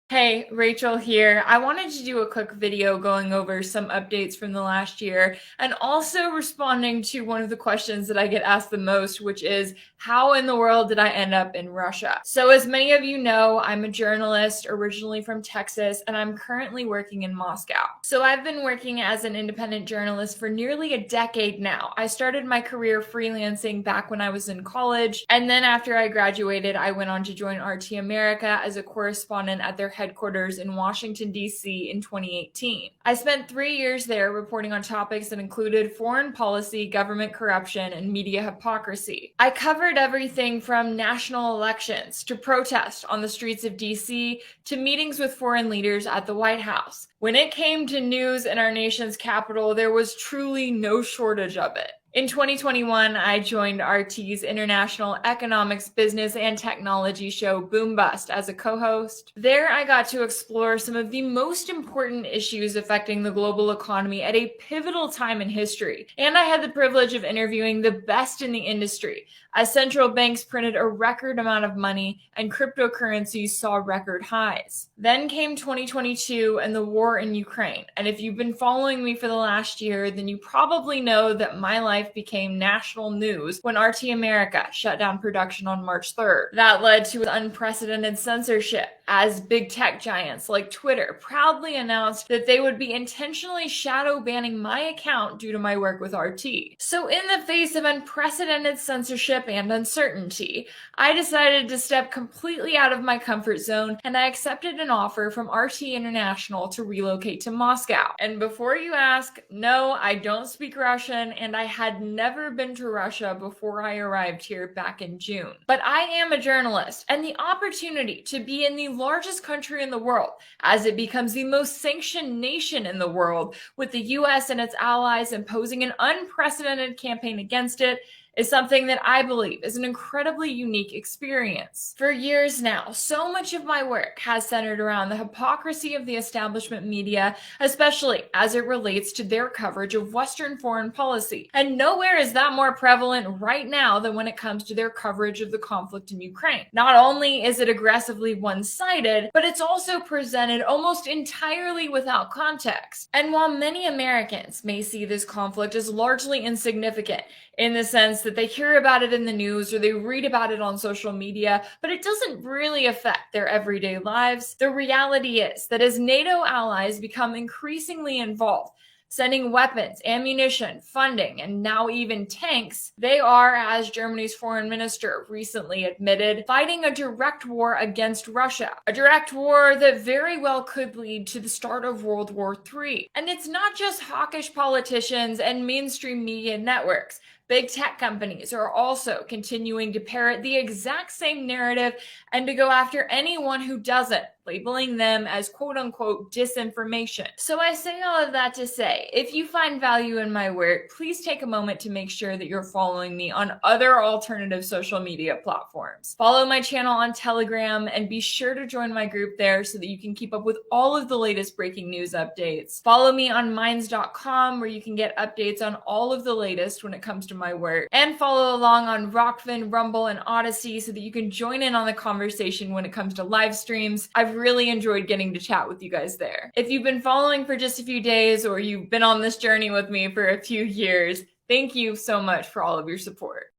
Hey, Rachel here. I wanted to do a quick video going over some updates from the last year and also responding to one of the questions that I get asked the most, which is how in the world did I end up in Russia? So, as many of you know, I'm a journalist originally from Texas and I'm currently working in Moscow. So, I've been working as an independent journalist for nearly a decade now. I started my career freelancing back when I was in college, and then after I graduated, I went on to join RT America as a correspondent at their headquarters in Washington, D.C. in 2018. I spent 3 years there reporting on topics that included foreign policy, government corruption, and media hypocrisy. I covered everything from national elections to protests on the streets of D.C. to meetings with foreign leaders at the White House. When it came to news in our nation's capital, there was truly no shortage of it. In 2021, I joined RT's international economics, business, and technology show Boom Bust as a co-host. There, I got to explore some of the most important issues affecting the global economy at a pivotal time in history. And I had the privilege of interviewing the best in the industry, as central banks printed a record amount of money and cryptocurrencies saw record highs. Then came 2022 and the war in Ukraine. And if you've been following me for the last year, then you probably know that my life became national news when RT America shut down production on March 3rd. That led to unprecedented censorship, as big tech giants like Twitter proudly announced that they would be intentionally shadow banning my account due to my work with RT. So in the face of unprecedented censorship and uncertainty, I decided to step completely out of my comfort zone, and I accepted an offer from RT International to relocate to Moscow. And before you ask, no, I don't speak Russian, and I had never been to Russia before I arrived here back in June. But I am a journalist, and the opportunity to be in the largest country in the world, as it becomes the most sanctioned nation in the world, with the US and its allies imposing an unprecedented campaign against it, is something that I believe is an incredibly unique experience. For years now, so much of my work has centered around the hypocrisy of the establishment media, especially as it relates to their coverage of Western foreign policy. And nowhere is that more prevalent right now than when it comes to their coverage of the conflict in Ukraine. Not only is it aggressively one-sided, but it's also presented almost entirely without context. And while many Americans may see this conflict as largely insignificant, in the sense that they hear about it in the news or they read about it on social media, but it doesn't really affect their everyday lives. The reality is that as NATO allies become increasingly involved, sending weapons, ammunition, funding, and now even tanks, they are, as Germany's foreign minister recently admitted, fighting a direct war against Russia. A direct war that very well could lead to the start of World War III. And it's not just hawkish politicians and mainstream media networks. Big tech companies are also continuing to parrot the exact same narrative and to go after anyone who doesn't, labeling them as quote-unquote disinformation. So I say all of that to say, if you find value in my work, please take a moment to make sure that you're following me on other alternative social media platforms. Follow my channel on Telegram and be sure to join my group there so that you can keep up with all of the latest breaking news updates. Follow me on minds.com where you can get updates on all of the latest when it comes to my work. And follow along on Rockfin, Rumble, and Odyssey so that you can join in on the conversation when it comes to live streams. I've really enjoyed getting to chat with you guys there. If you've been following for just a few days or you've been on this journey with me for a few years, thank you so much for all of your support.